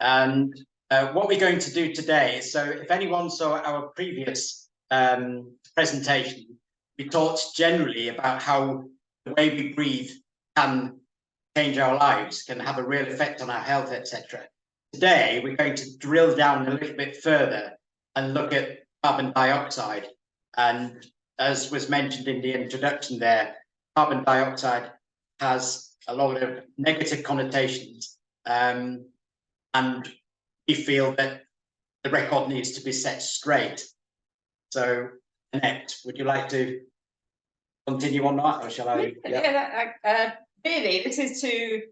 And what we're going to do today is, so if anyone saw our previous presentation, we talked generally about how the way we breathe can change our lives, can have a real effect on our health, etc. Today, we're going to drill down a little bit further and look at carbon dioxide. And as was mentioned in the introduction there, carbon dioxide has a lot of negative connotations. And we feel that the record needs to be set straight. So, Annette, would you like to continue on that, or shall I? Really, this is to,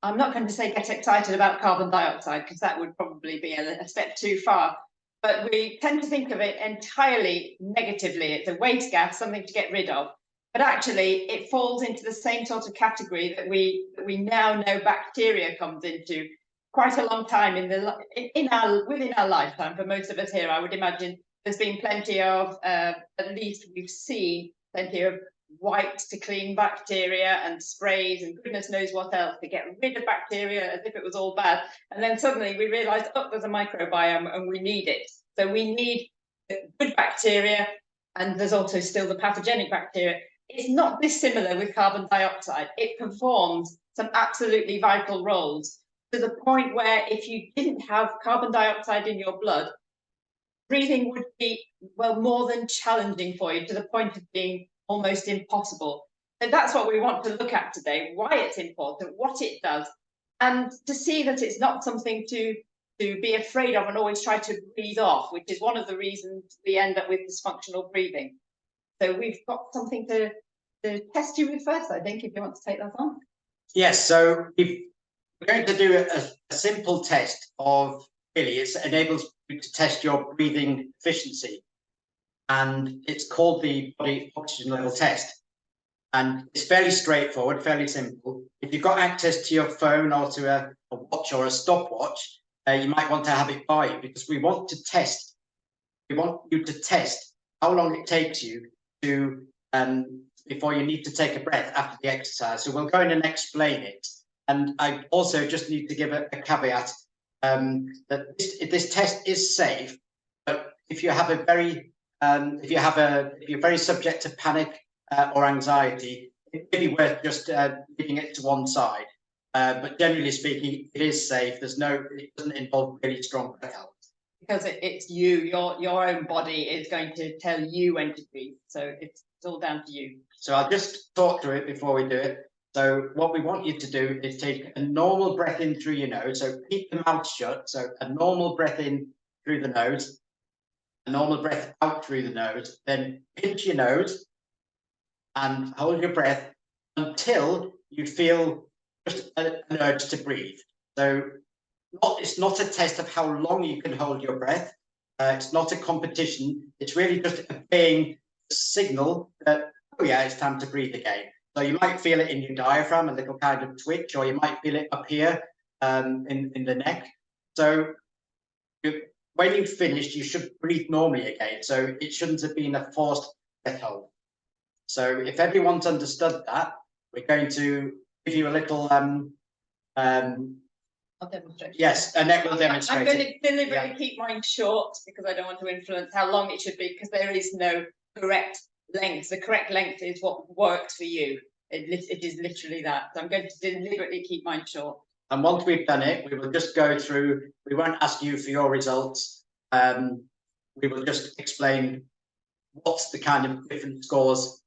I'm not going to say get excited about carbon dioxide, because that would probably be a step too far. But we tend to think of it entirely negatively. It's a waste gas, something to get rid of. But actually, it falls into the same sort of category that we now know bacteria comes into. Quite a long time within our lifetime, for most of us here, I would imagine there's been plenty of, at least we've seen plenty of wipes to clean bacteria and sprays and goodness knows what else to get rid of bacteria as if it was all bad. And then suddenly we realized, oh, there's a microbiome and we need it. So we need good bacteria, and there's also still the pathogenic bacteria. It's not dissimilar with carbon dioxide. It performs some absolutely vital roles, to the point where if you didn't have carbon dioxide in your blood, breathing would be, well, more than challenging for you, to the point of being almost impossible. So that's what we want to look at today, why it's important, what it does, and to see that it's not something to be afraid of and always try to breathe off, which is one of the reasons we end up with dysfunctional breathing. So we've got something to test you with first, I think, if you want to take that on. Yes, so we're going to do a simple test of, really, it enables you to test your breathing efficiency. And it's called the body oxygen level test. And it's fairly straightforward, fairly simple. If you've got access to your phone or to a watch or a stopwatch, you might want to have it by you, because we want you to test how long it takes you to before you need to take a breath after the exercise. So we'll go in and explain it. And I also just need to give a caveat that this test is safe, but if you have a very if you're very subject to panic or anxiety, it may be worth just leaving it to one side. But generally speaking, it is safe. It doesn't involve really strong breath help. Because it's you, your own body is going to tell you when to breathe. So it's all down to you. So I'll just talk through it before we do it. So what we want you to do is take a normal breath in through your nose. So keep the mouth shut. So a normal breath in through the nose, a normal breath out through the nose, then pinch your nose and hold your breath until you feel just an urge to breathe. So it's not a test of how long you can hold your breath. It's not a competition. It's really just obeying the signal that, oh yeah, it's time to breathe again. So you might feel it in your diaphragm, a little kind of twitch, or you might feel it up here in the neck. So when you've finished, you should breathe normally again. So it shouldn't have been a forced breath hold. So if everyone's understood that, we're going to give you a little I'll demonstrate. Yes, Annette will demonstrate. I'm going to deliberately keep mine short, because I don't want to influence how long it should be, because there is no correct length. The correct length is what works for you. It is literally that. So I'm going to deliberately keep mine short. And once we've done it, we will just go through. We won't ask you for your results. We will just explain what's the kind of different scores.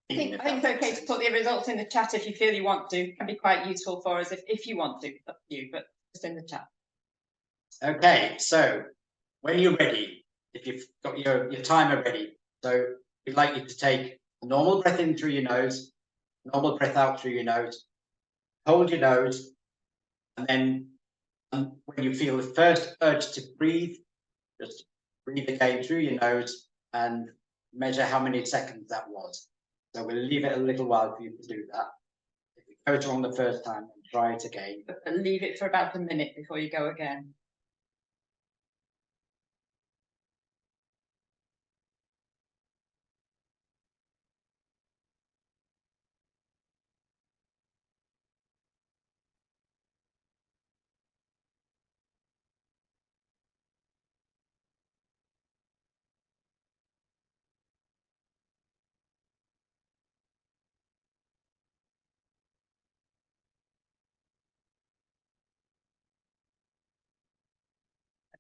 I think it's okay to put the results in the chat if you feel you want to. It can be quite useful for us if you want to, up to you, but just in the chat. Okay, so when you're ready, if you've got your timer ready, so we'd like you to take a normal breath in through your nose, normal breath out through your nose, hold your nose, and then when you feel the first urge to breathe, just breathe again through your nose and measure how many seconds that was. So we'll leave it a little while for you to do that. If it goes wrong the first time, try it again. But leave it for about a minute before you go again.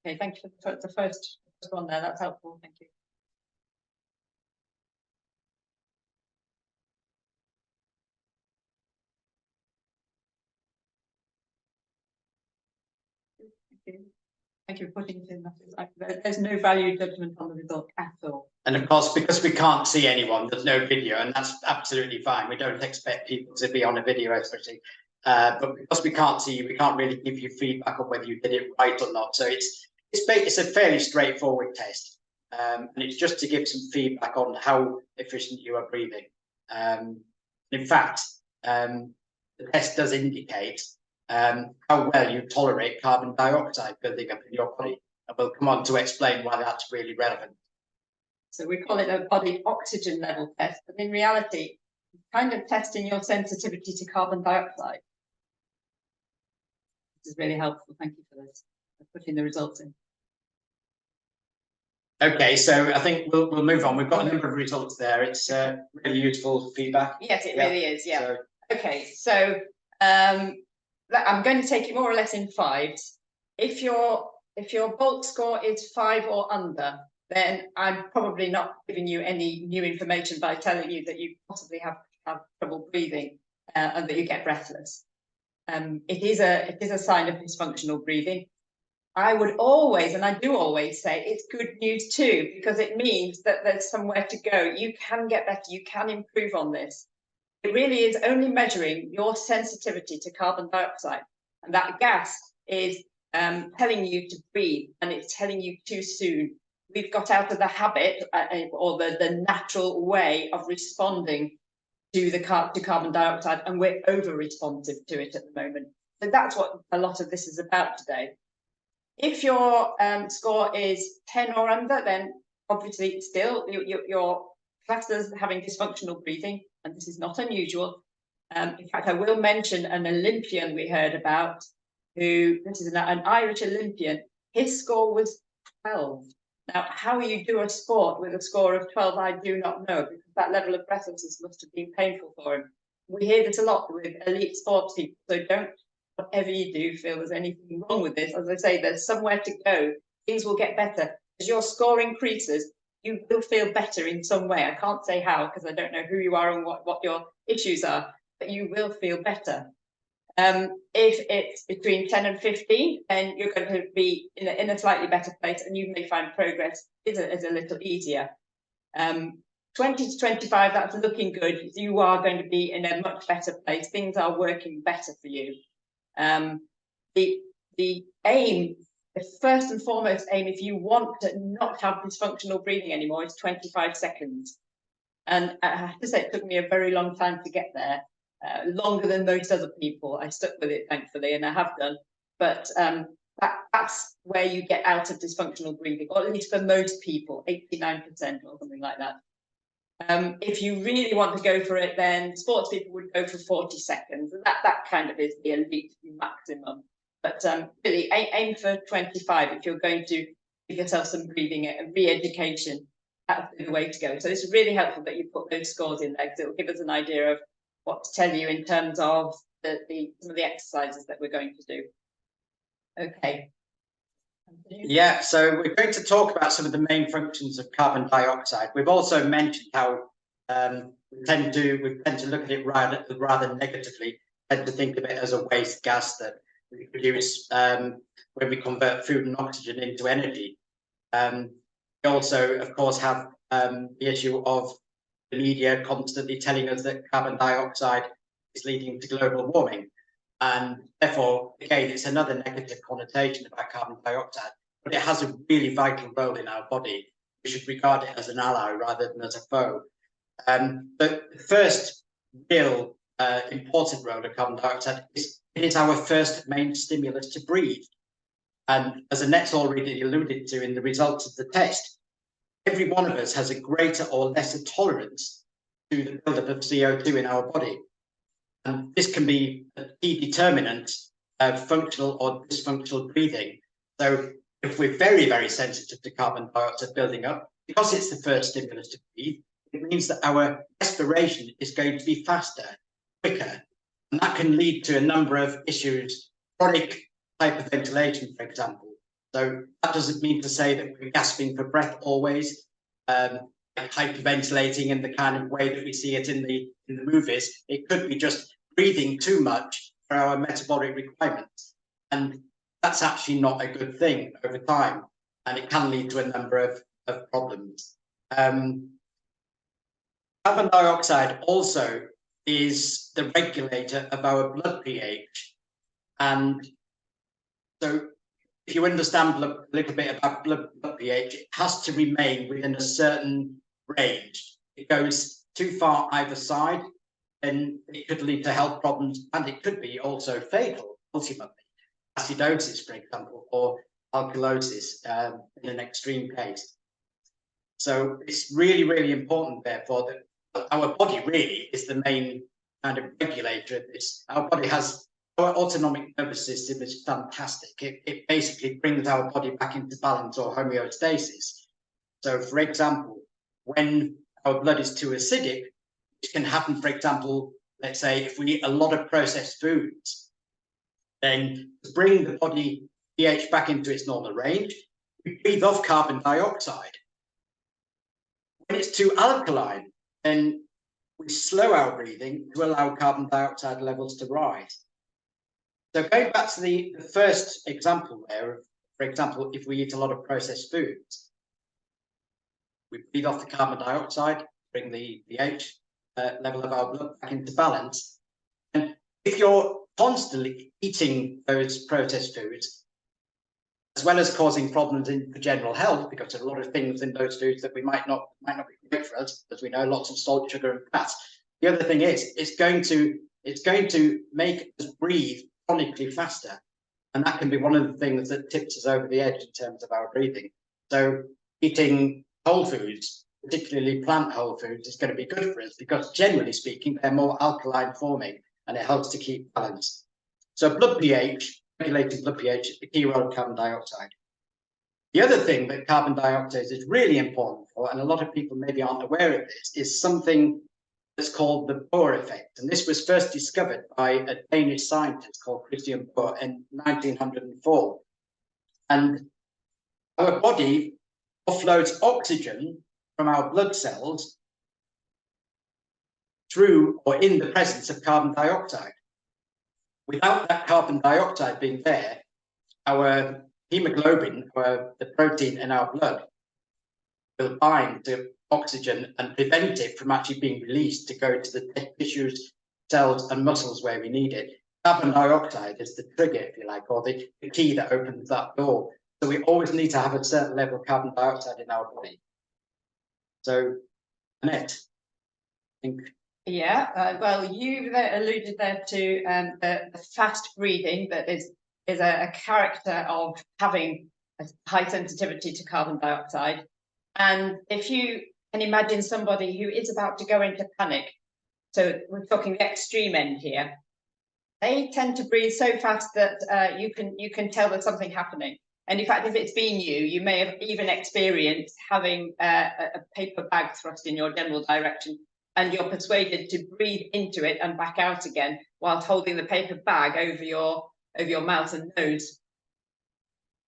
Okay, thank you for the first one there. That's helpful. Thank you. Thank you for putting it in. There's no value judgment on the result at all. And of course, because we can't see anyone, there's no video, and that's absolutely fine. We don't expect people to be on a video, especially. But because we can't see you, we can't really give you feedback on whether you did it right or not. So it's a fairly straightforward test, and it's just to give some feedback on how efficient you are breathing. In fact, the test does indicate how well you tolerate carbon dioxide building up in your body. And we'll come on to explain why that's really relevant. So we call it a body oxygen level test, but in reality, it's kind of testing your sensitivity to carbon dioxide. This is really helpful. Thank you for this, for putting the results in. Okay, so I think we'll move on. We've got a number of results there. It's really useful feedback. Yes, it really is. Yeah. So, okay, so I'm going to take it more or less in fives. If your bulk score is 5 or under, then I'm probably not giving you any new information by telling you that you possibly have trouble breathing and that you get breathless. It is a sign of dysfunctional breathing. I would always, and I do always say, it's good news too, because it means that there's somewhere to go. You can get better, you can improve on this. It really is only measuring your sensitivity to carbon dioxide. And that gas is telling you to breathe, and it's telling you too soon. We've got out of the habit or the natural way of responding to carbon dioxide, and we're over responsive to it at the moment. So that's what a lot of this is about today. If your score is 10 or under, then obviously still your classed as having dysfunctional breathing, and this is not unusual. In fact, I will mention an Olympian we heard about, this is an Irish Olympian. His score was 12. Now, how you do a sport with a score of 12, I do not know, because that level of breathlessness must have been painful for him. We hear this a lot with elite sports people, so don't, whatever you do, feel there's anything wrong with this. As I say, there's somewhere to go. Things will get better. As your score increases, you will feel better in some way. I can't say how, because I don't know who you are and what your issues are, but you will feel better. If it's between 10 and 15, then you're going to be in a slightly better place, and you may find progress is a little easier. 20 to 25, that's looking good. You are going to be in a much better place. Things are working better for you. The aim, the first and foremost aim, if you want to not have dysfunctional breathing anymore, is 25 seconds. And I have to say, it took me a very long time to get there. Longer than most other people. I stuck with it, thankfully, and I have done. But that's where you get out of dysfunctional breathing, or at least for most people, 89% or something like that. If you really want to go for it, then sports people would go for 40 seconds. And that kind of is the elite maximum. But really, aim for 25 if you're going to give yourself some breathing and re-education. That's the way to go. So it's really helpful that you put those scores in there, because it will give us an idea of what to tell you in terms of some of the exercises that we're going to do. Okay. Yeah, so we're going to talk about some of the main functions of carbon dioxide. We've also mentioned how we tend to look at it rather negatively, tend to think of it as a waste gas that we produce when we convert food and oxygen into energy. We also, of course, have the issue of the media constantly telling us that carbon dioxide is leading to global warming. And therefore, again, it's another negative connotation about carbon dioxide, but it has a really vital role in our body. We should regard it as an ally rather than as a foe. But the first real important role of carbon dioxide is it is our first main stimulus to breathe. And as Annette's already alluded to in the results of the test, every one of us has a greater or lesser tolerance to the buildup of CO2 in our body. And this can be a key determinant of functional or dysfunctional breathing. So if we're very, very sensitive to carbon dioxide building up, because it's the first stimulus to breathe, it means that our respiration is going to be faster, quicker. And that can lead to a number of issues, chronic hyperventilation, for example. So that doesn't mean to say that we're gasping for breath always, like hyperventilating in the kind of way that we see it in the movies. It could be just breathing too much for our metabolic requirements. And that's actually not a good thing over time. And it can lead to a number of problems. Carbon dioxide also is the regulator of our blood pH. And so if you understand a little bit about blood pH, it has to remain within a certain range. It goes too far either side, and it could lead to health problems, and it could be also fatal, ultimately. Acidosis, for example, or alkalosis in an extreme case. So it's really, really important, therefore, that our body really is the main kind of regulator of this. Our body has, our autonomic nervous system is fantastic. It basically brings our body back into balance or homeostasis. So, for example, when our blood is too acidic, which can happen, for example, let's say if we eat a lot of processed foods, then to bring the body pH back into its normal range, we breathe off carbon dioxide. When it's too alkaline, then we slow our breathing to allow carbon dioxide levels to rise. So going back to the first example there, for example, if we eat a lot of processed foods, we breathe off the carbon dioxide, bring the pH level of our blood back into balance. And if you're constantly eating those processed foods, as well as causing problems in the general health, because there are a lot of things in those foods that might not be great for us, as we know, lots of salt, sugar, and fats. The other thing is, it's going to make us breathe chronically faster, and that can be one of the things that tips us over the edge in terms of our breathing. So eating whole foods, particularly plant whole foods, is going to be good for us because, generally speaking, they're more alkaline forming, and it helps to keep balance. So blood pH, regulating blood pH, is the key role of carbon dioxide. The other thing that carbon dioxide is really important for, and a lot of people maybe aren't aware of this, is something that's called the Bohr effect. And this was first discovered by a Danish scientist called Christian Bohr in 1904. And our body offloads oxygen from our blood cells through or in the presence of carbon dioxide. Without that carbon dioxide being there, our hemoglobin, the protein in our blood, will bind to oxygen and prevent it from actually being released to go to the tissues, cells, and muscles where we need it. Carbon dioxide is the trigger, if you like, or the key that opens that door. So we always need to have a certain level of carbon dioxide in our body. So, Annette, I think. Yeah, well, you alluded there to the fast breathing that is a character of having a high sensitivity to carbon dioxide. And if you can imagine somebody who is about to go into panic, so we're talking the extreme end here, they tend to breathe so fast that you can tell there's something happening. And in fact, if it's been you may have even experienced having a paper bag thrust in your general direction, and you're persuaded to breathe into it and back out again whilst holding the paper bag over your mouth and nose.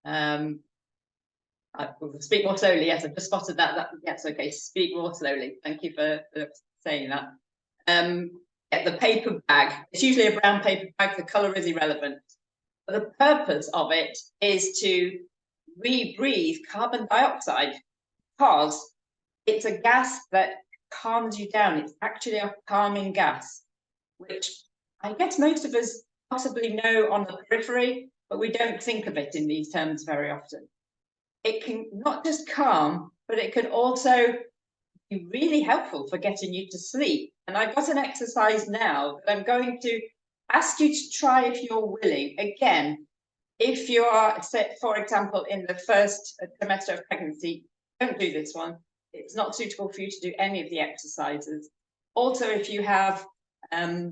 I will speak more slowly. Yes, I've just spotted that. Yes, okay, speak more slowly. Thank you for saying that. Yeah, the paper bag, it's usually a brown paper bag, the colour is irrelevant. But the purpose of it is to rebreathe carbon dioxide because it's a gas that calms you down. It's actually a calming gas, which I guess most of us possibly know on the periphery, but we don't think of it in these terms very often. It can not just calm, but it can also be really helpful for getting you to sleep. And I've got an exercise now that I'm going to ask you to try if you're willing. Again, if you are, for example, in the first trimester of pregnancy, don't do this one. It's not suitable for you to do any of the exercises. Also, if you have a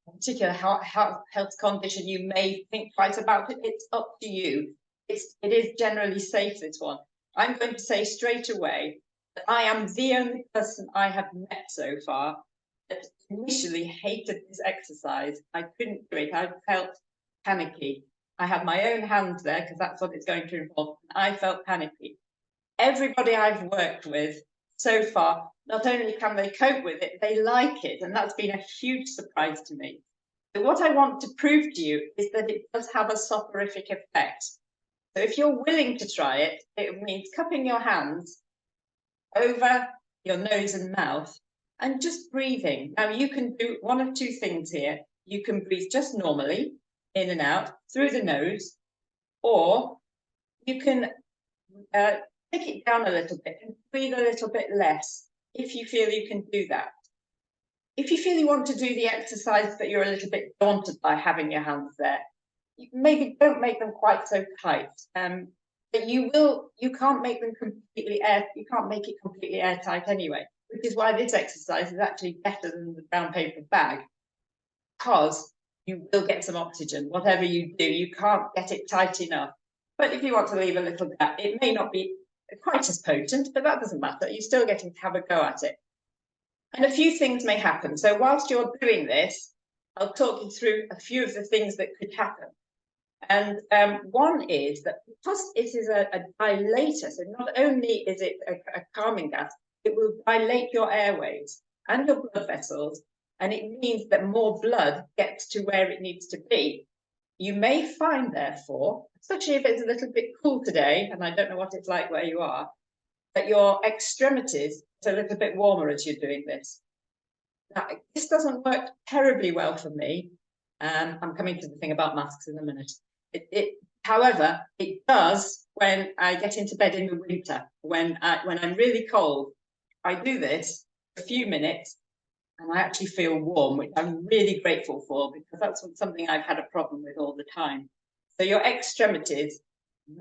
particular health condition, you may think twice about it. It's up to you. It is generally safe, this one. I'm going to say straight away that I am the only person I have met so far that initially hated this exercise. I couldn't do it. I felt panicky. I had my own hands there because that's what it's going to involve. I felt panicky. Everybody I've worked with so far, not only can they cope with it, they like it. And that's been a huge surprise to me. So what I want to prove to you is that it does have a soporific effect. So if you're willing to try it, it means cupping your hands over your nose and mouth and just breathing. Now you can do one of two things here. You can breathe just normally, in and out, through the nose, or you can take it down a little bit and breathe a little bit less if you feel you can do that. If you feel you want to do the exercise but you're a little bit daunted by having your hands there, maybe don't make them quite so tight. But you can't make them you can't make it completely airtight anyway, which is why this exercise is actually better than the brown paper bag, because you will get some oxygen. Whatever you do, you can't get it tight enough. But if you want to leave a little gap, it may not be quite as potent, but that doesn't matter. You're still getting to have a go at it. And a few things may happen. So whilst you're doing this, I'll talk you through a few of the things that could happen. And one is that because it is a dilator, so not only is it a calming gas, it will dilate your airways and your blood vessels, and it means that more blood gets to where it needs to be. You may find, therefore, especially if it's a little bit cool today, and I don't know what it's like where you are, that your extremities are a little bit warmer as you're doing this. Now, this doesn't work terribly well for me. I'm coming to the thing about masks in a minute. However, it does when I get into bed in the winter, when I'm really cold. I do this for a few minutes and I actually feel warm, which I'm really grateful for, because that's something I've had a problem with all the time. So your extremities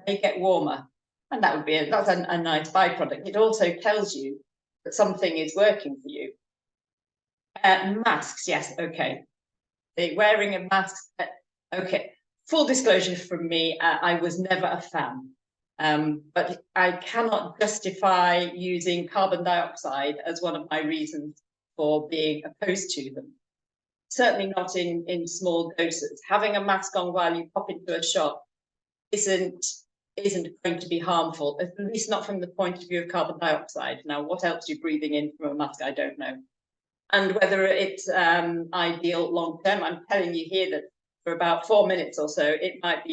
may get warmer, and that's a nice byproduct. It also tells you that something is working for you. Masks, yes, okay. The wearing of masks, okay. Full disclosure from me, I was never a fan, but I cannot justify using carbon dioxide as one of my reasons for being opposed to them. Certainly not in small doses. Having a mask on while you pop into a shop isn't going to be harmful, at least not from the point of view of carbon dioxide. Now, what else you're breathing in from a mask, I don't know. And whether it's ideal long term, I'm telling you here that for about 4 minutes or so, it might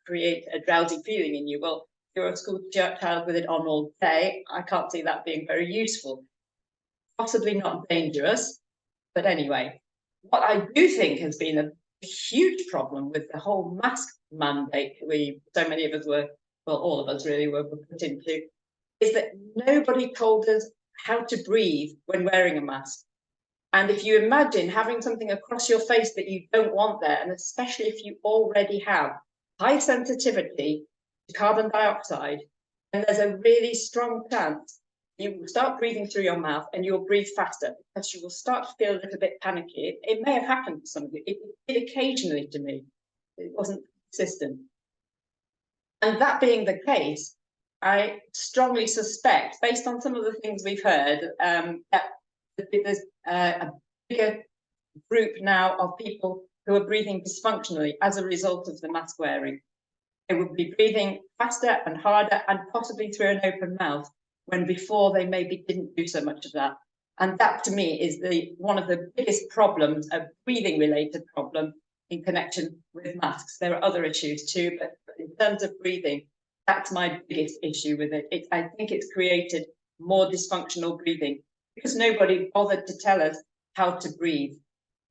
create a drowsy feeling in you. Well, if you're a school child with it on all day, I can't see that being very useful. Possibly not dangerous, but anyway, what I do think has been a huge problem with the whole mask mandate so many of us were, well, all of us really were put into, is that nobody told us how to breathe when wearing a mask. And if you imagine having something across your face that you don't want there, and especially if you already have high sensitivity to carbon dioxide, then there's a really strong chance you will start breathing through your mouth and you'll breathe faster, because you will start to feel a little bit panicky. It may have happened to some of you. It did occasionally to me. It wasn't consistent. And that being the case, I strongly suspect, based on some of the things we've heard, that there's a bigger group now of people who are breathing dysfunctionally as a result of the mask wearing. They would be breathing faster and harder and possibly through an open mouth, when before they maybe didn't do so much of that. And that to me is one of the biggest problems, a breathing related problem in connection with masks. There are other issues too, but in terms of breathing, that's my biggest issue with it. I think it's created more dysfunctional breathing because nobody bothered to tell us how to breathe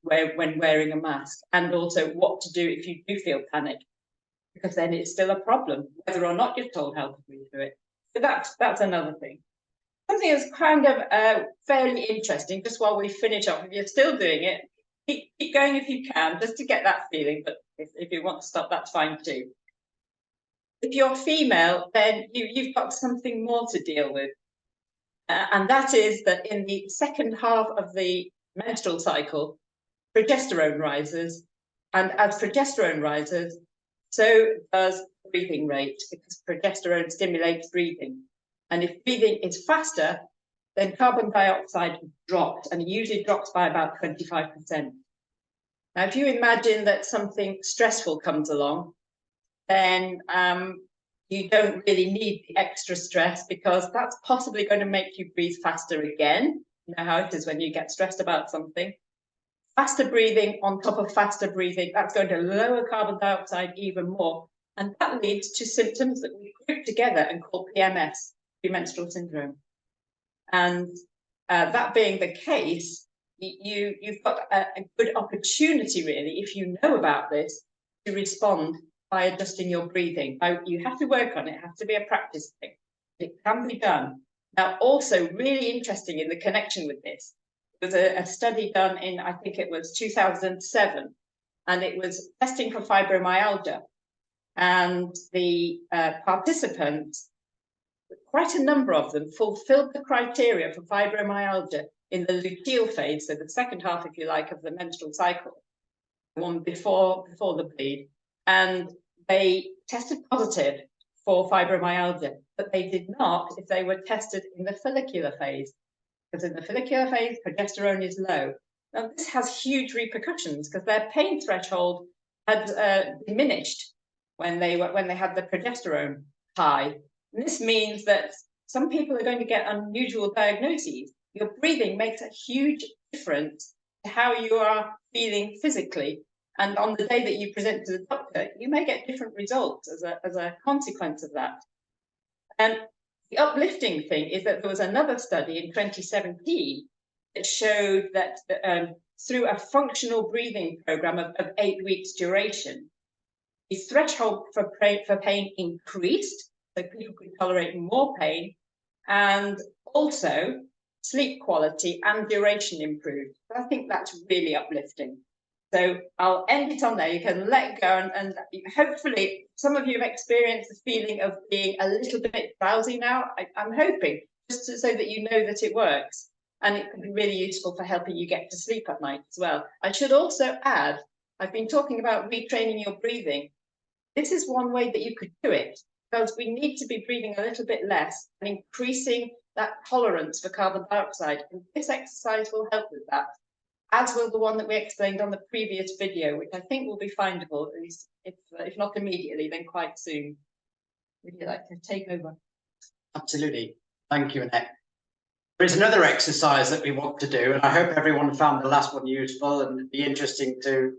when wearing a mask, and also what to do if you do feel panic, because then it's still a problem, whether or not you're told how to breathe through it. So that's another thing. Something that's kind of fairly interesting, just while we finish off, if you're still doing it, keep going if you can, just to get that feeling, but if you want to stop, that's fine too. If you're female, then you've got something more to deal with. And that is that in the second half of the menstrual cycle, progesterone rises. And as progesterone rises, so does breathing rate, because progesterone stimulates breathing. And if breathing is faster, then carbon dioxide drops, and it usually drops by about 25%. Now, if you imagine that something stressful comes along, then you don't really need the extra stress, because that's possibly going to make you breathe faster again. You know how it is when you get stressed about something. Faster breathing on top of faster breathing, that's going to lower carbon dioxide even more. And that leads to symptoms that we group together and call PMS, premenstrual syndrome. And that being the case, you've got a good opportunity, really, if you know about this, to respond by adjusting your breathing. Now, you have to work on it, it has to be a practice thing. It can be done. Now, also really interesting in the connection with this, there was a study done in, I think it was 2007, and it was testing for fibromyalgia. And the participants, quite a number of them, fulfilled the criteria for fibromyalgia in the luteal phase, so the second half, if you like, of the menstrual cycle, the one before the bleed, and they tested positive for fibromyalgia, but they did not if they were tested in the follicular phase, because in the follicular phase, progesterone is low. Now, this has huge repercussions because their pain threshold had diminished when they had the progesterone high. And this means that some people are going to get unusual diagnoses. Your breathing makes a huge difference to how you are feeling physically. And on the day that you present to the doctor, you may get different results as a consequence of that. And the uplifting thing is that there was another study in 2017 that showed that through a functional breathing program of 8 weeks duration, the threshold for pain increased, so people could tolerate more pain, and also sleep quality and duration improved. So I think that's really uplifting. So I'll end it on there. You can let go, and hopefully some of you have experienced the feeling of being a little bit drowsy now. I'm hoping, just so that you know that it works, and it can be really useful for helping you get to sleep at night as well. I should also add, I've been talking about retraining your breathing. This is one way that you could do it, because we need to be breathing a little bit less and increasing that tolerance for carbon dioxide. And this exercise will help with that, as will the one that we explained on the previous video, which I think will be findable, at least if not immediately, then quite soon. Would you like to take over? Absolutely. Thank you, Annette. There's another exercise that we want to do, and I hope everyone found the last one useful, and it'd be interesting to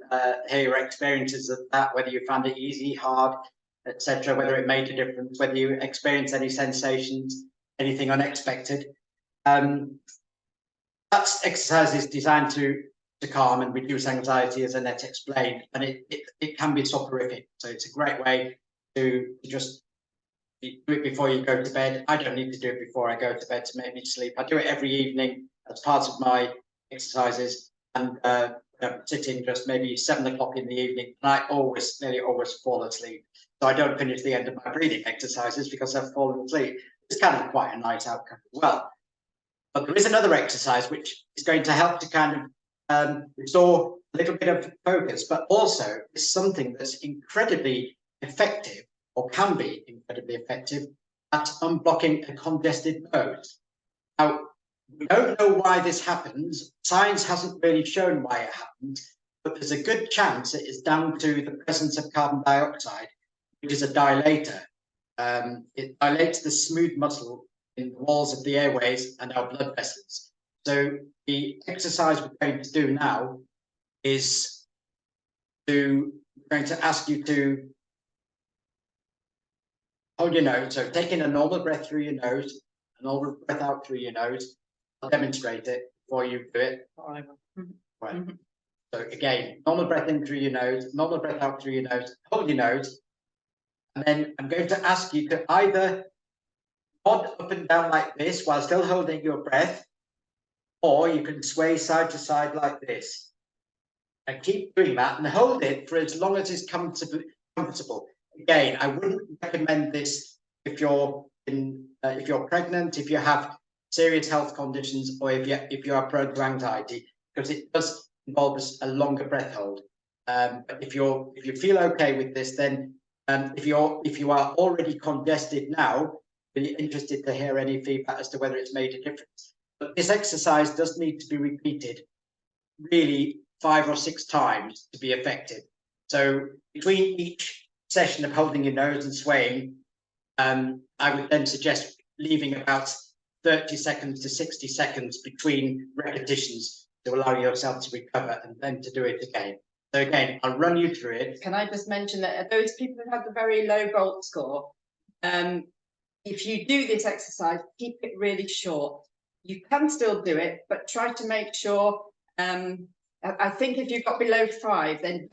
hear your experiences of that, whether you found it easy, hard, etc., whether it made a difference, whether you experienced any sensations, anything unexpected. That exercise is designed to calm and reduce anxiety, as Annette explained, and it can be soporific. So it's a great way to just do it before you go to bed. I don't need to do it before I go to bed to make me sleep. I do it every evening as part of my exercises, and sitting just maybe 7 o'clock in the evening, and I nearly always fall asleep. So I don't finish the end of my breathing exercises because I've fallen asleep. It's kind of quite a nice outcome as well. But there is another exercise which is going to help to kind of restore a little bit of focus, but also is something that's incredibly effective, or can be incredibly effective, at unblocking a congested nose. Now, we don't know why this happens. Science hasn't really shown why it happens, but there's a good chance it is down to the presence of carbon dioxide, which is a dilator. It dilates the smooth muscle in the walls of the airways and our blood vessels. So the exercise we're going to do now is we're going to ask you to hold your nose. So take in a normal breath through your nose, a normal breath out through your nose. I'll demonstrate it before you do it. Right. So again, normal breath in through your nose, normal breath out through your nose, hold your nose. And then I'm going to ask you to either nod up and down like this while still holding your breath, or you can sway side to side like this. And keep doing that and hold it for as long as it's comfortable. Again, I wouldn't recommend this if you're pregnant, if you have serious health conditions, or if you are prone to anxiety, because it does involve a longer breath hold. But if you feel okay with this, then if you are already congested now, be interested to hear any feedback as to whether it's made a difference. But this exercise does need to be repeated really 5 or 6 times to be effective. So between each session of holding your nose and swaying, I would then suggest leaving about 30 seconds to 60 seconds between repetitions to allow yourself to recover and then to do it again. So again, I'll run you through it. Can I just mention that those people that have the very low Bolt score, if you do this exercise, keep it really short. You can still do it, but try to make sure, I think if you've got below 5, then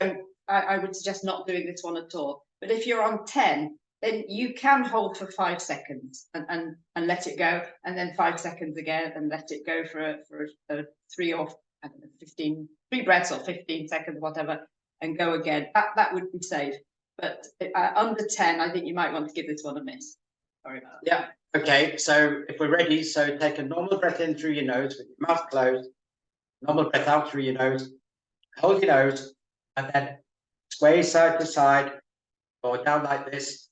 I would suggest not doing this one at all. But if you're on 10, then you can hold for 5 seconds and let it go, and then 5 seconds again and let it go for a 3 or I don't know, 3 breaths or 15 seconds, whatever, and go again. That would be safe. But under 10, I think you might want to give this one a miss. Sorry about that. Yeah. Okay. So if we're ready, so take a normal breath in through your nose with your mouth closed. Normal breath out through your nose. Hold your nose, and then sway side to side or down like this.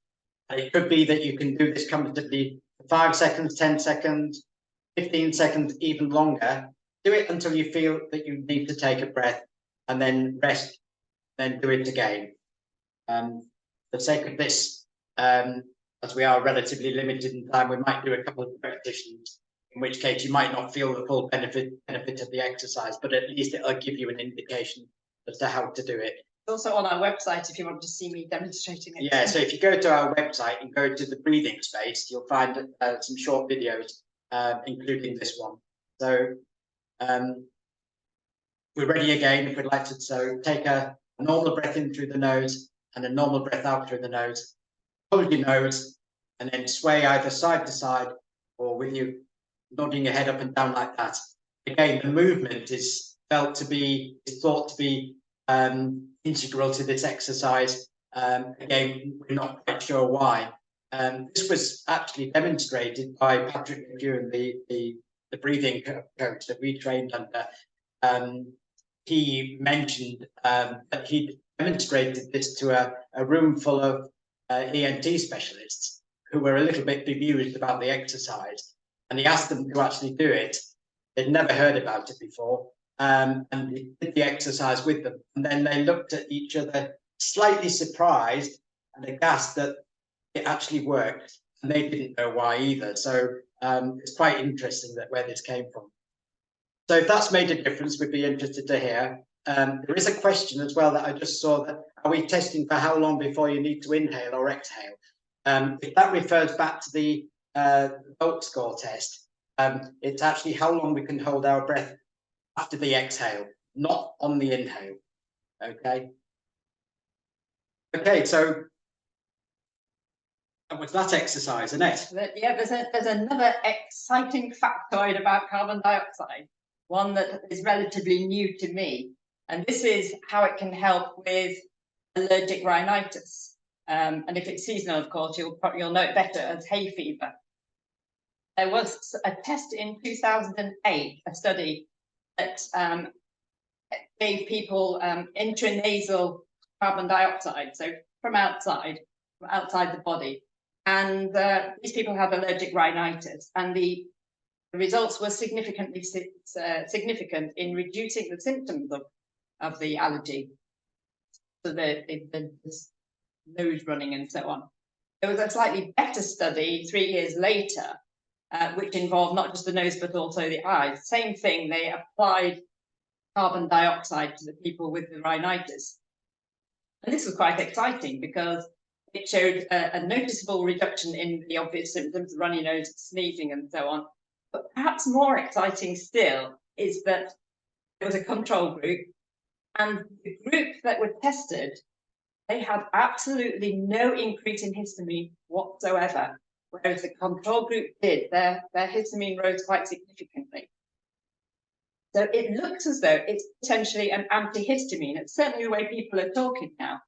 And it could be that you can do this comfortably for 5 seconds, 10 seconds, 15 seconds, even longer. Do it until you feel that you need to take a breath and then rest, then do it again. For the sake of this, as we are relatively limited in time, we might do a couple of repetitions, in which case you might not feel the full benefit of the exercise, but at least it'll give you an indication as to how to do it. It's also on our website if you want to see me demonstrating it. Yeah, so if you go to our website and go to the breathing space, you'll find some short videos, including this one. So we're ready again if we'd like to. So take a normal breath in through the nose and a normal breath out through the nose. Hold your nose and then sway either side to side or with you nodding your head up and down like that. Again, the movement is thought to be integral to this exercise. Again, we're not quite sure why. This was actually demonstrated by Patrick during the breathing coach that we trained under. He mentioned that he demonstrated this to a room full of ENT specialists who were a little bit bemused about the exercise, and he asked them to actually do it. They'd never heard about it before, and he did the exercise with them, and then they looked at each other slightly surprised and aghast that it actually worked, and they didn't know why either. So it's quite interesting that where this came from. So if that's made a difference, we'd be interested to hear. There is a question as well that I just saw, that are we testing for how long before you need to inhale or exhale? If that refers back to the Bolt score test, it's actually how long we can hold our breath after the exhale, not on the inhale. Okay. Okay, so that was that exercise, Annette. Yeah, there's another exciting factoid about carbon dioxide, one that is relatively new to me, and this is how it can help with allergic rhinitis. And if it's seasonal, of course, you'll know it better as hay fever. There was a test in 2008, a study that gave people intranasal carbon dioxide, so from outside the body. And these people had allergic rhinitis, and the results were significantly significant in reducing the symptoms of the allergy, so the nose running and so on. There was a slightly better study 3 years later, which involved not just the nose but also the eyes. Same thing, they applied carbon dioxide to the people with the rhinitis. And this was quite exciting because it showed a noticeable reduction in the obvious symptoms, runny nose, sneezing and so on. But perhaps more exciting still is that there was a control group, and the group that were tested, they had absolutely no increase in histamine whatsoever, whereas the control group did. Their histamine rose quite significantly. So it looks as though it's potentially an antihistamine. It's certainly the way people are talking now.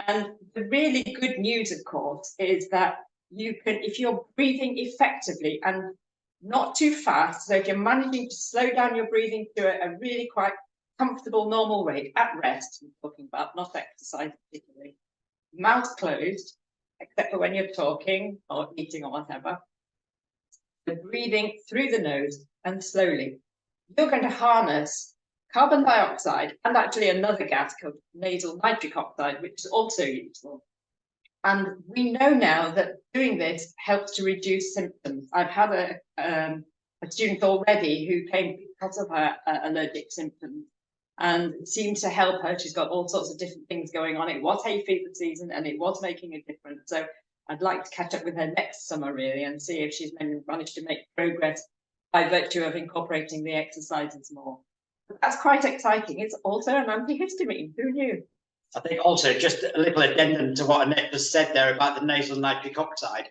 And the really good news, of course, is that you can, if you're breathing effectively and not too fast, so if you're managing to slow down your breathing to a really quite comfortable, normal rate at rest, I'm talking about, not exercise particularly, mouth closed, except for when you're talking or eating or whatever, the breathing through the nose and slowly, you're going to harness carbon dioxide and actually another gas called nasal nitric oxide, which is also useful. And we know now that doing this helps to reduce symptoms. I've had a student already who came because of her allergic symptoms, and it seemed to help her. She's got all sorts of different things going on. It was hay fever season and it was making a difference. So I'd like to catch up with her next summer really and see if she's managed to make progress by virtue of incorporating the exercises more. But that's quite exciting. It's also an antihistamine. Who knew? I think also just a little addendum to what Annette just said there about the nasal nitric oxide.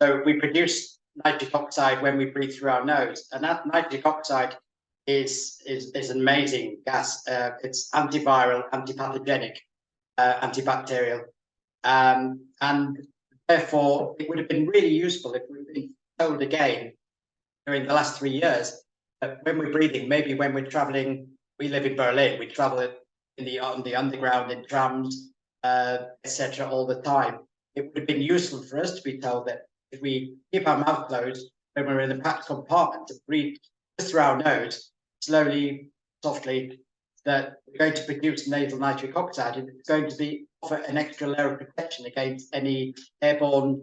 So we produce nitric oxide when we breathe through our nose, and that nitric oxide is an amazing gas. It's antiviral, antipathogenic, antibacterial, and therefore it would have been really useful if we'd been told again during the last 3 years that when we're breathing, maybe when we're traveling, we live in Berlin, we travel on the underground in trams, etc., all the time. It would have been useful for us to be told that if we keep our mouth closed when we're in the packed compartment and breathe just through our nose, slowly, softly, that we're going to produce nasal nitric oxide, and it's going to be offer an extra layer of protection against any airborne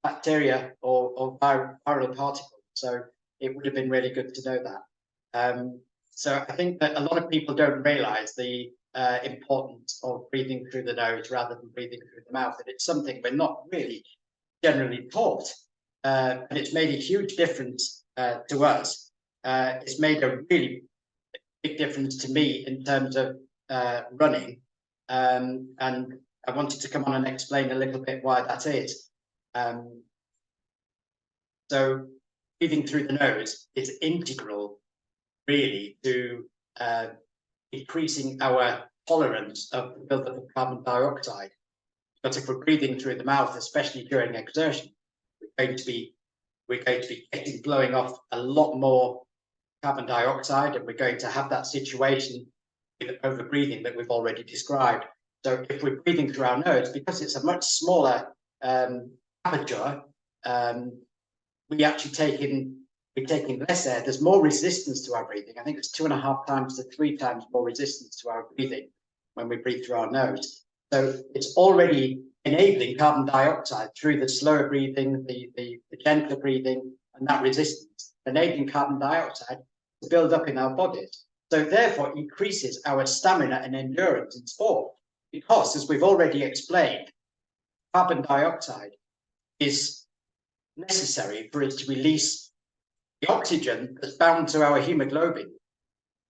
bacteria or viral particles. So it would have been really good to know that. So I think that a lot of people don't realize the importance of breathing through the nose rather than breathing through the mouth. And it's something we're not really generally taught. And it's made a huge difference to us. It's made a really big difference to me in terms of running. And I wanted to come on and explain a little bit why that is. So breathing through the nose is integral really to increasing our tolerance of the buildup of carbon dioxide. Because if we're breathing through the mouth, especially during exertion, we're going to be blowing off a lot more carbon dioxide, and we're going to have that situation with overbreathing that we've already described. So if we're breathing through our nose, because it's a much smaller aperture, we're taking less air. There's more resistance to our breathing. I think it's 2.5 times to 3 times more resistance to our breathing when we breathe through our nose. So it's already enabling carbon dioxide through the slower breathing, the gentler breathing, and that resistance, enabling carbon dioxide to build up in our bodies. So therefore increases our stamina and endurance in sport. Because, as we've already explained, carbon dioxide is necessary for us to release the oxygen that's bound to our hemoglobin,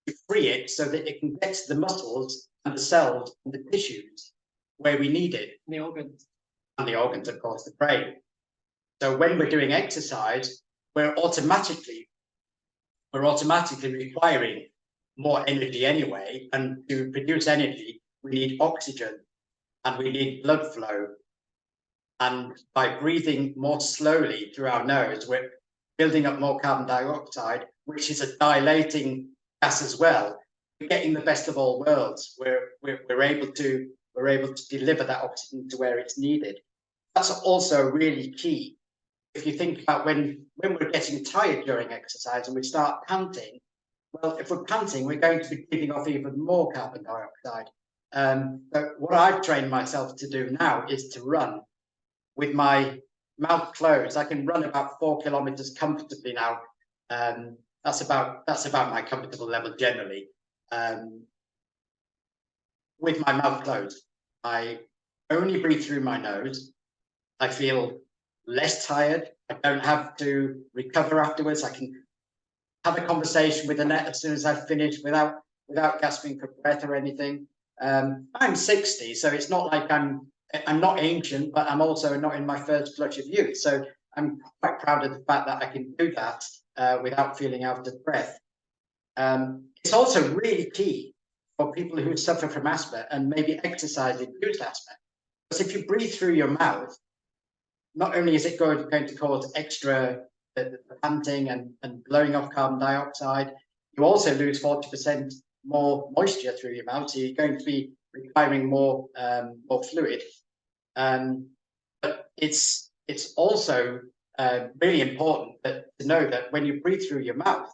to free it so that it can get to the muscles and the cells and the tissues where we need it. The organs. And the organs, of course, the brain. So when we're doing exercise, we're automatically requiring more energy anyway. And to produce energy, we need oxygen and we need blood flow. And by breathing more slowly through our nose, we're building up more carbon dioxide, which is a dilating gas as well. We're getting the best of all worlds. We're able to deliver that oxygen to where it's needed. That's also really key. If you think about when we're getting tired during exercise and we start panting, well, if we're panting, we're going to be giving off even more carbon dioxide. But what I've trained myself to do now is to run with my mouth closed. I can run about 4 kilometers comfortably now. That's about my comfortable level generally. With my mouth closed, I only breathe through my nose. I feel less tired. I don't have to recover afterwards. I can have a conversation with Annette as soon as I've finished without gasping for breath or anything. I'm 60, so it's not like I'm not ancient, but I'm also not in my first flush of youth. So I'm quite proud of the fact that I can do that without feeling out of breath. It's also really key for people who suffer from asthma and maybe exercise-induced asthma. Because if you breathe through your mouth, not only is it going to cause extra panting and blowing off carbon dioxide, you also lose 40% more moisture through your mouth, so you're going to be requiring more fluid. But it's also really important to know that when you breathe through your mouth,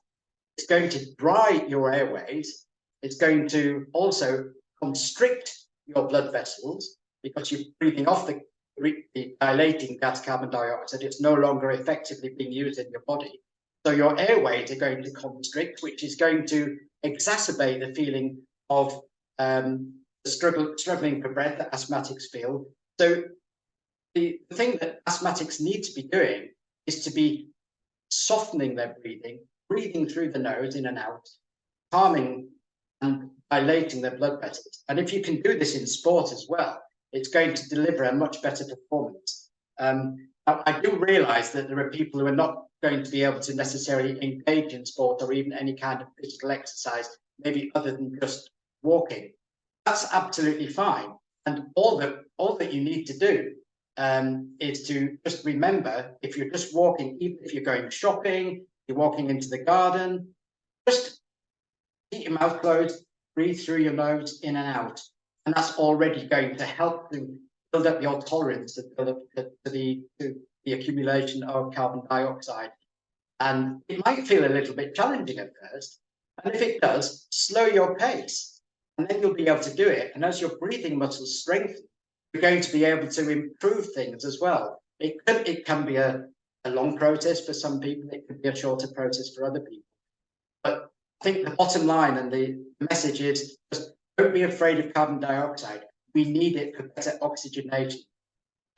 it's going to dry your airways. It's going to also constrict your blood vessels because you're breathing off the the dilating gas carbon dioxide, it's no longer effectively being used in your body. So your airways are going to constrict, which is going to exacerbate the feeling of struggling for breath that asthmatics feel. So the thing that asthmatics need to be doing is to be softening their breathing through the nose in and out, calming and dilating their blood vessels. And if you can do this in sport as well, it's going to deliver a much better performance. I do realize that there are people who are not going to be able to necessarily engage in sport or even any kind of physical exercise, maybe other than just walking. That's absolutely fine. And all that you need to do is to just remember, if you're just walking, even if you're going shopping, you're walking into the garden, just keep your mouth closed, breathe through your nose in and out. And that's already going to help to build up your tolerance to the accumulation of carbon dioxide. And it might feel a little bit challenging at first. And if it does, slow your pace. And then you'll be able to do it. And as your breathing muscles strengthen, you're going to be able to improve things as well. It can be a long process for some people. It could be a shorter process for other people. But I think the bottom line and the message is just don't be afraid of carbon dioxide. We need it for better oxygenation.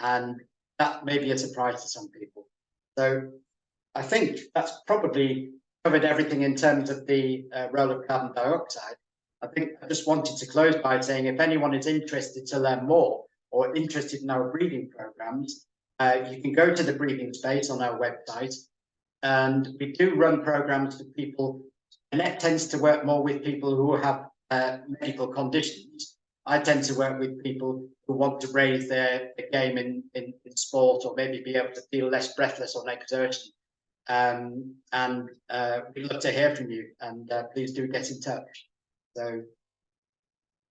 And that may be a surprise to some people. So I think that's probably covered everything in terms of the role of carbon dioxide. I think I just wanted to close by saying if anyone is interested to learn more or interested in our breathing programs, you can go to the breathing space on our website. And we do run programs for people. Annette tends to work more with people who have medical conditions. I tend to work with people who want to raise their game in sport or maybe be able to feel less breathless on exertion. And we'd love to hear from you, and please do get in touch. So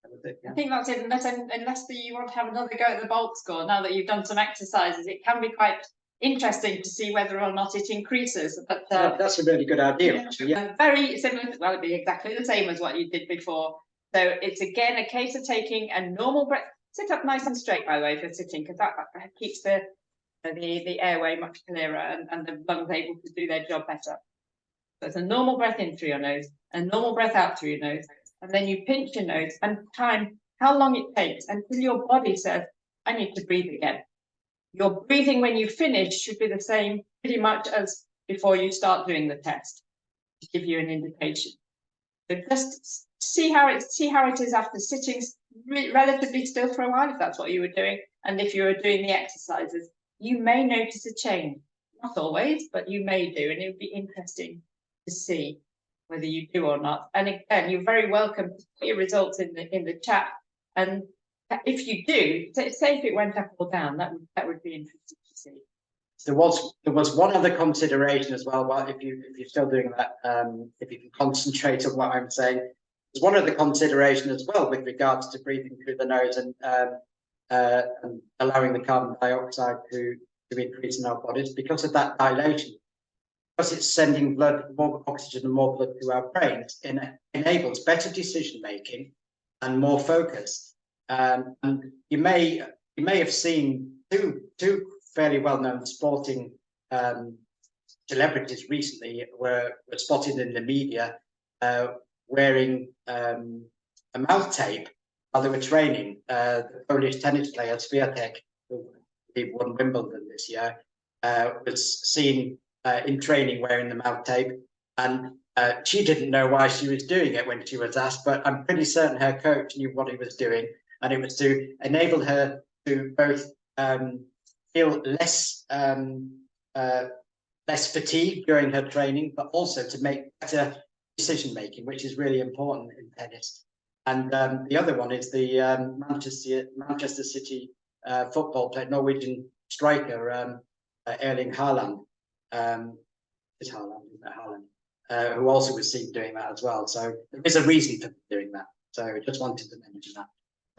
I think that's it. Unless you want to have another go at the bulk score, now that you've done some exercises, it can be quite interesting to see whether or not it increases. But that's a really good idea, actually. Yeah. Very similar. Well, it'd be exactly the same as what you did before. So it's again a case of taking a normal breath. Sit up nice and straight, by the way, if you're sitting, because that keeps the airway much clearer and the lungs able to do their job better. So it's a normal breath in through your nose, a normal breath out through your nose, and then you pinch your nose and time how long it takes until your body says, I need to breathe again. Your breathing when you finish should be the same pretty much as before you start doing the test, to give you an indication. So just see how it is after sitting relatively still for a while, if that's what you were doing, and if you were doing the exercises, you may notice a change. Not always, but you may do, and it would be interesting to see whether you do or not. And again, you're very welcome to put your results in the chat. And if you do, say if it went up or down, that would be interesting to see. There was one other consideration as well. But if you're still doing that, if you can concentrate on what I'm saying, there's one other consideration as well with regards to breathing through the nose and allowing the carbon dioxide to increase in our bodies because of that dilation. Because it's sending more oxygen and more blood to our brains, enables better decision making and more focus. And you may have seen two fairly well-known sporting celebrities recently were spotted in the media wearing a mouth tape while they were training. The Polish tennis player Swiatek, who won Wimbledon this year, was seen in training wearing the mouth tape, and she didn't know why she was doing it when she was asked, but I'm pretty certain her coach knew what he was doing, and it was to enable her to both feel less fatigued during her training, but also to make better decision making, which is really important in tennis. And the other one is the Manchester City football player, Norwegian striker Erling Haaland. Is Haaland, isn't it Haaland? Who also was seen doing that as well. So there is a reason for doing that. So I just wanted to mention that.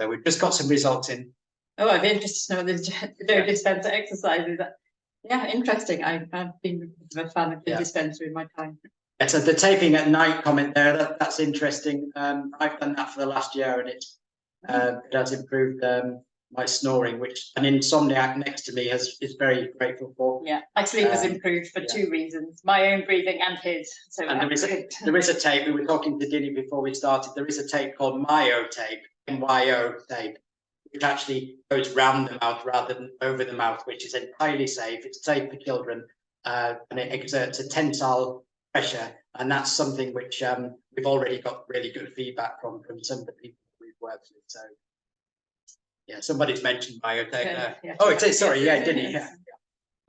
So we've just got some results in. Oh, I'd be interested to know the dispenser exercises. Yeah, interesting. I've been a fan of the dispenser in my time. Yeah, so the taping at night comment there, that's interesting. I've done that for the last year, and it has improved my snoring, which an insomniac next to me is very grateful for. Yeah, my sleep has improved for two reasons: my own breathing and his. So and there is a tape. We were talking to Ginny before we started. There is a tape called Myo tape, MYO tape, which actually goes round the mouth rather than over the mouth, which is entirely safe. It's safe for children, and it exerts a tensile pressure, and that's something which we've already got really good feedback from some of the people we've worked with. So yeah, somebody's mentioned Myo tape there. Yeah. Oh, it is. Sorry, yeah, didn't he? Yeah.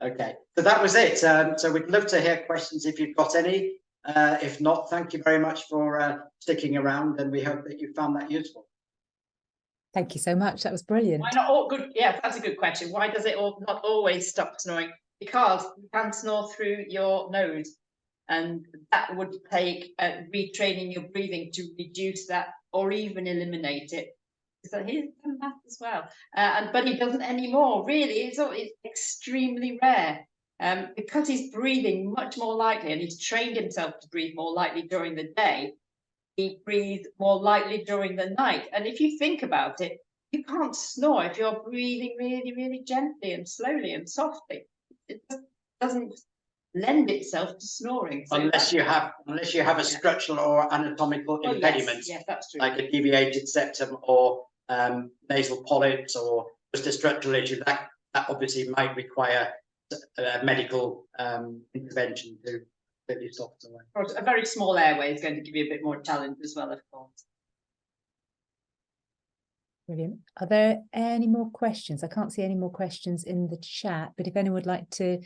Okay, so that was it. So we'd love to hear questions if you've got any. If not, thank you very much for sticking around, and we hope that you found that useful. Thank you so much. That was brilliant. Why not all good? Yeah, that's a good question. Why does it not always stop snoring? Because you can snore through your nose, and that would take retraining your breathing to reduce that or even eliminate it. So he's done that as well, but he doesn't anymore. Really, it's extremely rare. Because he's breathing much more lightly, and he's trained himself to breathe more lightly during the day. He breathes more lightly during the night. And if you think about it, you can't snore if you're breathing really, really gently and slowly and softly. It just doesn't lend itself to snoring. So unless you have a structural or anatomical impediment, yes, that's true, like a deviated septum or nasal polyps or just a structural issue, that obviously might require medical intervention to completely stop away. A very small airway is going to give you a bit more challenge as well, of course. Brilliant. Are there any more questions? I can't see any more questions in the chat, but if anyone would like to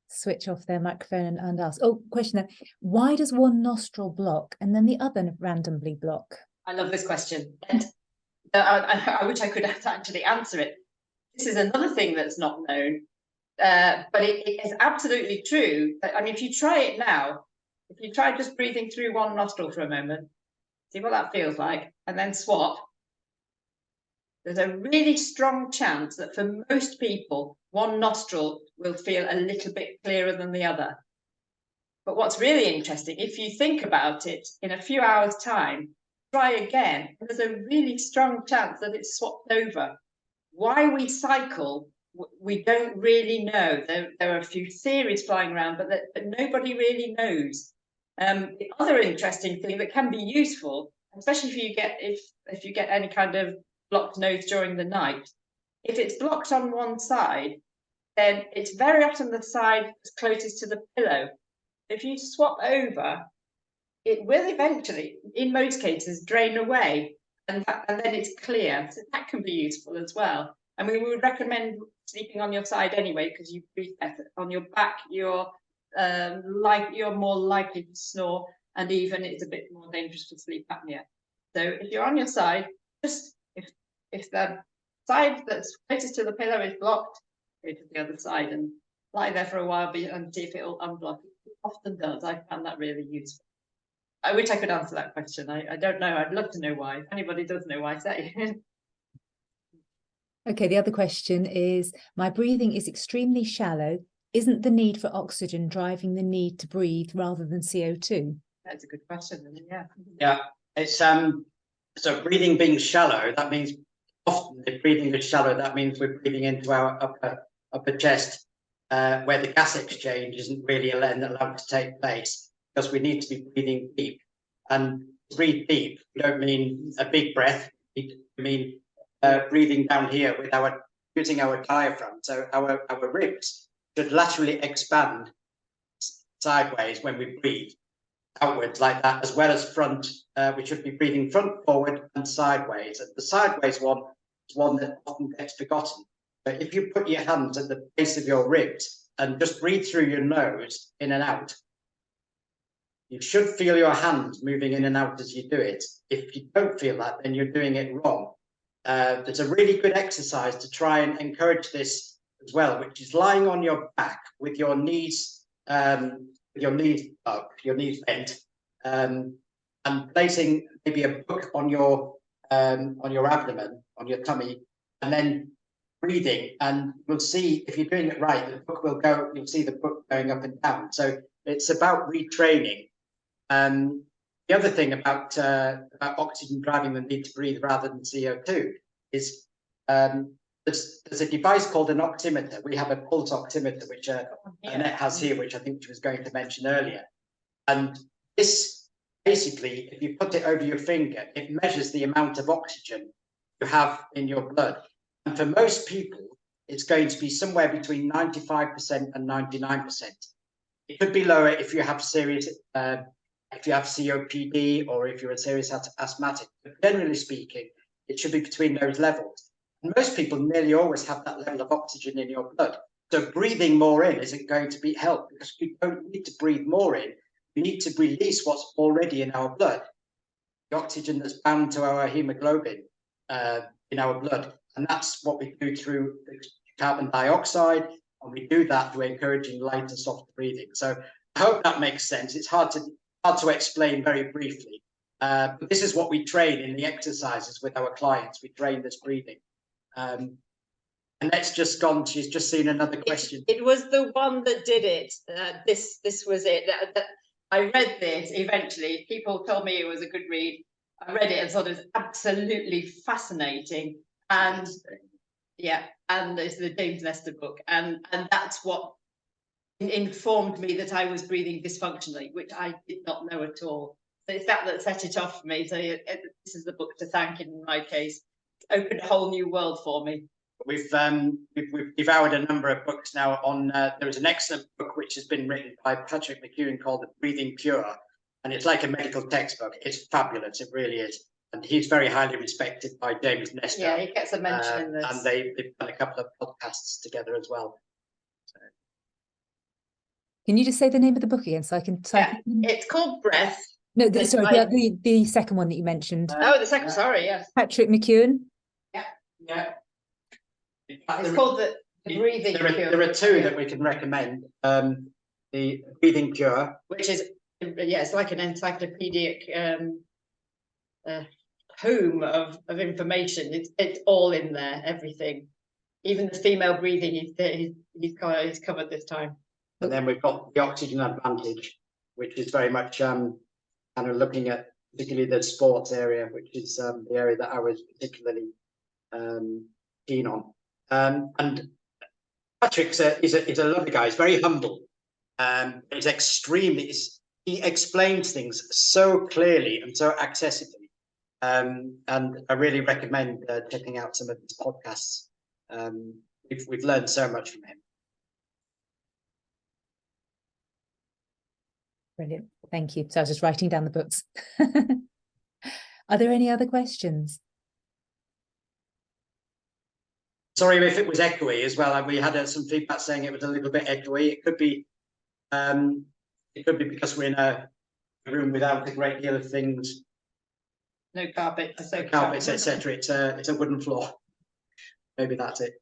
switch off their microphone and ask. Oh, question there. Why does one nostril block and then the other randomly block? I love this question. And I wish I could actually answer it. This is another thing that's not known, but it is absolutely true. I mean, if you try it now, if you try just breathing through one nostril for a moment, see what that feels like, and then swap, there's a really strong chance that for most people, one nostril will feel a little bit clearer than the other. But what's really interesting, if you think about it, in a few hours' time, try again, and there's a really strong chance that it's swapped over. Why we cycle, we don't really know. There are a few theories flying around, but nobody really knows. The other interesting thing that can be useful, especially if you get any kind of blocked nose during the night, if it's blocked on one side, then it's very often the side that's closest to the pillow. If you swap over, it will eventually, in most cases, drain away, and then it's clear. So that can be useful as well. And we would recommend sleeping on your side anyway, because you breathe better. On your back, you're more likely to snore, and even it's a bit more dangerous for sleep apnea. So if you're on your side, just if the side that's closest to the pillow is blocked, go to the other side and lie there for a while and see if it'll unblock. It often does. I found that really useful. I wish I could answer that question. I don't know. I'd love to know why. If anybody does know why, say. Okay, the other question is, my breathing is extremely shallow. Isn't the need for oxygen driving the need to breathe rather than CO2? That's a good question, yeah. Yeah, it's so breathing being shallow, that means often if breathing is shallow, that means we're breathing into our upper chest, where the gas exchange isn't really allowed to take place, because we need to be breathing deep. And breathe deep, we don't mean a big breath, we mean breathing down here with using our diaphragm. So our ribs should laterally expand sideways when we breathe outwards like that, as well as front. We should be breathing front, forward, and sideways. And the sideways one is one that often gets forgotten. But if you put your hands at the base of your ribs and just breathe through your nose in and out, you should feel your hands moving in and out as you do it. If you don't feel that, then you're doing it wrong. It's a really good exercise to try and encourage this as well, which is lying on your back with your knees up, your knees bent, and placing maybe a book on your abdomen, on your tummy, and then breathing. And you'll see, if you're doing it right, the book will go. You'll see the book going up and down. So it's about retraining. The other thing about oxygen driving the need to breathe rather than CO2 is there's a device called an oximeter. We have a pulse oximeter, which Annette has here, which I think she was going to mention earlier. And this, basically, if you put it over your finger, it measures the amount of oxygen you have in your blood. And for most people, it's going to be somewhere between 95% and 99%. It could be lower if you have serious, if you have COPD or if you're a serious asthmatic. But generally speaking, it should be between those levels. And most people nearly always have that level of oxygen in your blood. So breathing more in isn't going to be help, because we don't need to breathe more in. We need to release what's already in our blood, the oxygen that's bound to our hemoglobin in our blood. And that's what we do through carbon dioxide. And we do that through encouraging light and soft breathing. So I hope that makes sense. It's hard to explain very briefly. But this is what we train in the exercises with our clients. We train this breathing. And Annette's just gone. She's just seen another question. It was the one that did it. This was it. I read this eventually. People told me it was a good read. I read it and thought it was absolutely fascinating. And yeah, and it's the James Nestor book, and that's what informed me that I was breathing dysfunctionally, which I did not know at all. So it's that set it off for me. So this is the book to thank in my case. It's opened a whole new world for me. We've devoured a number of books now on. There was an excellent book which has been written by Patrick McEwen called The Breathing Cure, and it's like a medical textbook. It's fabulous, it really is. And he's very highly respected by James Nestor. Yeah, he gets a mention in this. And they've done a couple of podcasts together as well. So. Can you just say the name of the book again so I can type it in? It's called Breath. No, sorry, the second one that you mentioned. Oh, the second, sorry, yes. Patrick McEwen. Yeah. It's called the Breathing Cure. There are two that we can recommend. The Breathing Cure, which is, yeah, it's like an encyclopedic home of information. It's all in there, everything. Even the female breathing he's covered this time. And then we've got the Oxygen Advantage, which is very much kind of looking at particularly the sports area, which is the area that I was particularly keen on. And Patrick is a lovely guy. He's very humble. He's extremely. He explains things so clearly and so accessibly. And I really recommend checking out some of his podcasts. We've learned so much from him. Brilliant. Thank you. So I was just writing down the books. Are there any other questions? Sorry if it was echoey as well. We had some feedback saying it was a little bit echoey. It could be because we're in a room without a great deal of things. No carpet, carpets, etc. It's a wooden floor. Maybe that's it.